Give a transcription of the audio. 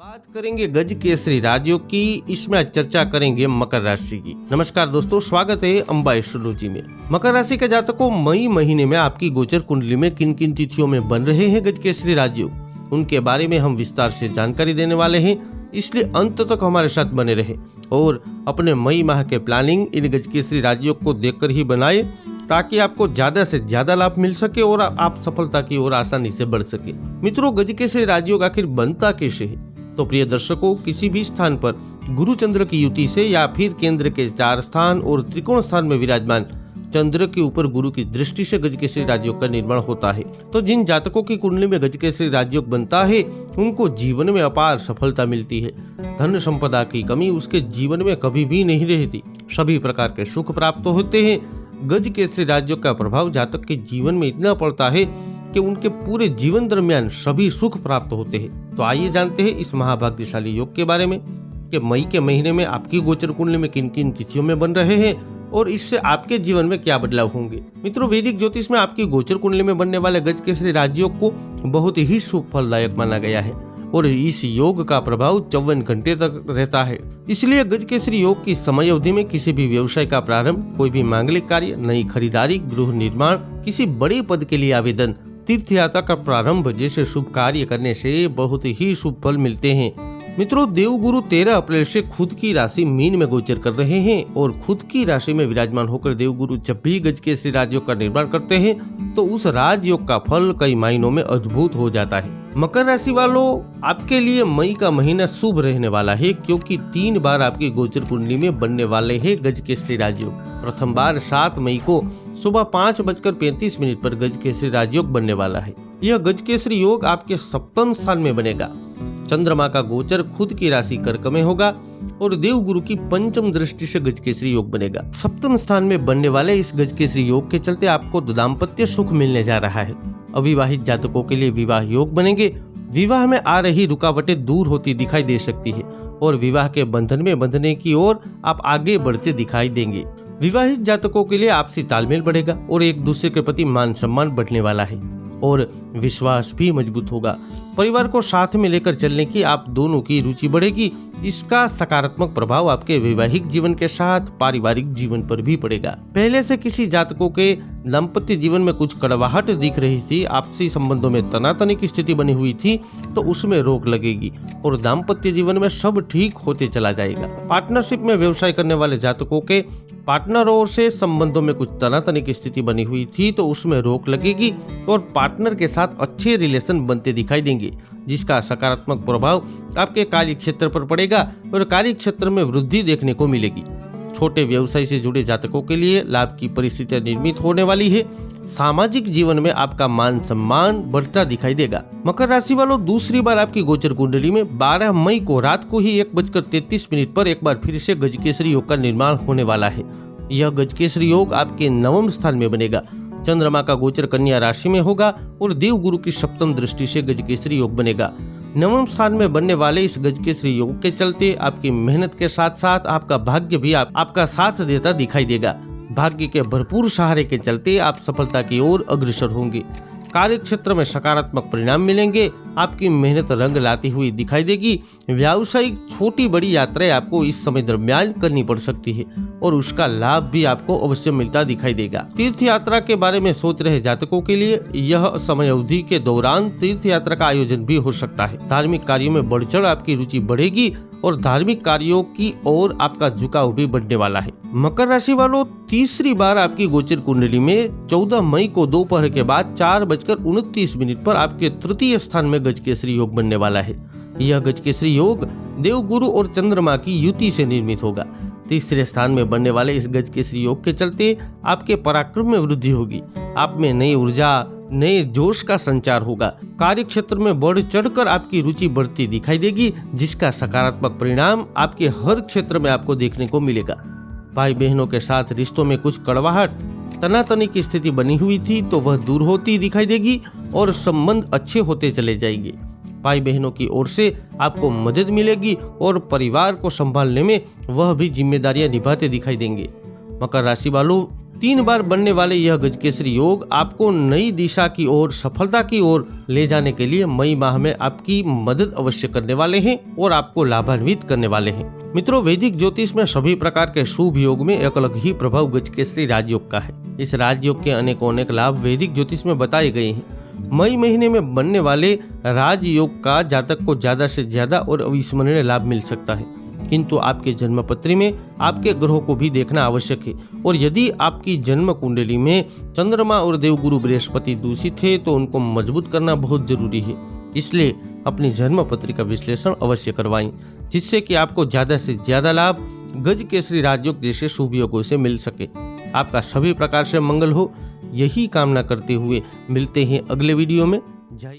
बात करेंगे गज केसरी राजयोग की। इसमें आज चर्चा करेंगे मकर राशि की। नमस्कार दोस्तों, स्वागत है अंबा एस्ट्रोलॉजी में। मकर राशि के जातकों, मई महीने में आपकी गोचर कुंडली में किन किन तिथियों में बन रहे हैं गज केसरी राजयोग, उनके बारे में हम विस्तार से जानकारी देने वाले हैं, इसलिए अंत तक हमारे साथ बने रहे और अपने मई माह के प्लानिंग इन गज केसरी राजयोग को देखकर ही बनाए, ताकि आपको ज्यादा से ज्यादा लाभ मिल सके और आप सफलता की ओर आसानी से बढ़ सके। मित्रों, गज केसरी राजयोग आखिर बनता कैसे है? तो प्रिय दर्शकों, किसी भी स्थान पर गुरु चंद्र की युति से या फिर केंद्र के 4 स्थान और त्रिकोण स्थान में विराजमान चंद्र के ऊपर गुरु की दृष्टि से गज केसरी राजयोग का निर्माण होता है। तो जिन जातकों की कुंडली में गज केसरी राजयोग बनता है, उनको जीवन में अपार सफलता मिलती है। धन संपदा की कमी उसके जीवन में कभी भी नहीं रहती। सभी प्रकार के सुख प्राप्त होते हैं। गज केसरी राजयोग का प्रभाव जातक के जीवन में इतना पड़ता है कि उनके पूरे जीवन दरमियान सभी सुख प्राप्त होते हैं। तो आइए जानते हैं इस महाभाग्यशाली योग के बारे में कि मई के महीने में आपकी गोचर कुंडली में किन किन तिथियों में बन रहे हैं और इससे आपके जीवन में क्या बदलाव होंगे। मित्रों, वैदिक ज्योतिष में आपकी गोचर कुंडली में बनने वाले गज केसरी राजयोग को बहुत ही शुभ फलदायक माना गया है और इस योग का प्रभाव 54 घंटे तक रहता है। इसलिए गज केसरी योग की समय अवधि में किसी भी व्यवसाय का प्रारंभ, कोई भी मांगलिक कार्य, नई खरीदारी, गृह निर्माण, किसी बड़े पद के लिए आवेदन, तीर्थ यात्रा का प्रारंभ जैसे शुभ कार्य करने से बहुत ही शुभ फल मिलते हैं। मित्रों, देवगुरु 13 अप्रैल से खुद की राशि मीन में गोचर कर रहे हैं और खुद की राशि में विराजमान होकर देवगुरु जब भी गज केसरी राजयोग का निर्माण करते हैं तो उस राजयोग का फल कई मायनों में अद्भुत हो जाता है। मकर राशि वालों, आपके लिए मई का महीना शुभ रहने वाला है, क्योंकि 3 बार आपकी गोचर कुंडली में बनने वाले हैं गज केसरी राजयोग। प्रथम बार 7 मई को सुबह 5:35 पर गज केसरी राजयोग बनने वाला है। यह गज केसरी योग आपके सप्तम स्थान में बनेगा। चंद्रमा का गोचर खुद की राशि कर्क में होगा और देवगुरु की पंचम दृष्टि से गज केसरी योग बनेगा। सप्तम स्थान में बनने वाले इस गज केसरी योग के चलते आपको दाम्पत्य सुख मिलने जा रहा है। अविवाहित जातकों के लिए विवाह योग बनेंगे। विवाह में आ रही रुकावटें दूर होती दिखाई दे सकती है और विवाह के बंधन में बंधने की ओर आप आगे बढ़ते दिखाई देंगे। विवाहित जातकों के लिए आपसी तालमेल बढ़ेगा और एक दूसरे के प्रति मान सम्मान बढ़ने वाला है और विश्वास भी मजबूत होगा। परिवार को साथ में लेकर चलने की आप दोनों की रुचि बढ़ेगी। इसका सकारात्मक प्रभाव आपके वैवाहिक जीवन के साथ पारिवारिक जीवन पर भी पड़ेगा। पहले से किसी जातकों के दाम्पत्य जीवन में कुछ कड़वाहट दिख रही थी, आपसी संबंधों में तनातनी की स्थिति बनी हुई थी, तो उसमें रोक लगेगी और दाम्पत्य जीवन में सब ठीक होते चला जाएगा। पार्टनरशिप में व्यवसाय करने वाले जातकों के पार्टनरों से संबंधों में कुछ तनातनी की स्थिति बनी हुई थी, तो उसमें रोक लगेगी और पार्टनर के साथ अच्छे रिलेशन बनते दिखाई देंगे, जिसका सकारात्मक प्रभाव आपके कार्य क्षेत्र पर पड़ेगा और कार्य क्षेत्र में वृद्धि देखने को मिलेगी। छोटे व्यवसाय से जुड़े जातकों के लिए लाभ की परिस्थितियां निर्मित होने वाली है। सामाजिक जीवन में आपका मान सम्मान बढ़ता दिखाई देगा। मकर राशि वालों, दूसरी बार आपकी गोचर कुंडली में 12 मई को रात को ही 1:33 पर एक बार फिर से गज केसरी योग का निर्माण होने वाला है। यह गज केसरी योग आपके 9वें स्थान में बनेगा। चंद्रमा का गोचर कन्या राशि में होगा और देवगुरु की सप्तम दृष्टि से गज केसरी योग बनेगा। 9वें स्थान में बनने वाले इस गज केसरी योग के चलते आपकी मेहनत के साथ साथ आपका भाग्य भी आपका साथ देता दिखाई देगा। भाग्य के भरपूर सहारे के चलते आप सफलता की ओर अग्रसर होंगे। कार्य क्षेत्र में सकारात्मक परिणाम मिलेंगे। आपकी मेहनत रंग लाती हुई दिखाई देगी। व्यावसायिक छोटी बड़ी यात्राएं आपको इस समय दरमियान करनी पड़ सकती है और उसका लाभ भी आपको अवश्य मिलता दिखाई देगा। तीर्थ यात्रा के बारे में सोच रहे जातकों के लिए यह समय अवधि के दौरान तीर्थ यात्रा का आयोजन भी हो सकता है। धार्मिक कार्यों में बढ़ चढ़ आपकी रुचि बढ़ेगी और धार्मिक कार्यों की ओर आपका झुकाव भी बढ़ने वाला है। मकर राशि वालों, तीसरी बार आपकी गोचर कुंडली में 14 मई को दोपहर के बाद 4:29 पर आपके तृतीय स्थान में गज केसरी योग बनने वाला है। यह गज केसरी योग देवगुरु और चंद्रमा की युति से निर्मित होगा। तीसरे स्थान में बनने वाले इस गज केसरी योग के चलते आपके पराक्रम में वृद्धि होगी। आप में नई ऊर्जा, नए जोश का संचार होगा। कार्य क्षेत्र में बढ़ चढ़कर आपकी रुचि बढ़ती दिखाई देगी, जिसका सकारात्मक परिणाम आपके हर क्षेत्र में आपको देखने को मिलेगा। भाई बहनों के साथ रिश्तों में कुछ कड़वाहट, तनातनी की स्थिति बनी हुई थी, तो वह दूर होती दिखाई देगी और संबंध अच्छे होते चले जाएंगे। भाई बहनों की ओर से आपको मदद मिलेगी और परिवार को संभालने में वह भी जिम्मेदारियां निभाते दिखाई देंगे। मकर राशि वालों, 3 बार बनने वाले यह गजकेसरी योग आपको नई दिशा की ओर, सफलता की ओर ले जाने के लिए मई माह में आपकी मदद अवश्य करने वाले हैं और आपको लाभान्वित करने वाले हैं। मित्रों, वैदिक ज्योतिष में सभी प्रकार के शुभ योग में एक अलग ही प्रभाव गजकेसरी राजयोग का है। इस राजयोग के अनेक लाभ वैदिक ज्योतिष में बताए गए हैं। मई महीने में बनने वाले राजयोग का जातक को ज्यादा से ज्यादा और अविस्मरणीय लाभ मिल सकता है, किंतु आपके जन्म पत्री में आपके ग्रहों को भी देखना आवश्यक है। और यदि आपकी जन्म कुंडली में चंद्रमा और देवगुरु बृहस्पति दूषित है तो उनको मजबूत करना बहुत जरूरी है। इसलिए अपनी जन्म पत्री का विश्लेषण अवश्य करवाएं, जिससे कि आपको ज्यादा से ज्यादा लाभ गजकेसरी राजयोग जैसे शुभ योगों से मिल सके। आपका सभी प्रकार से मंगल हो, यही कामना करते हुए मिलते हैं अगले वीडियो में। जय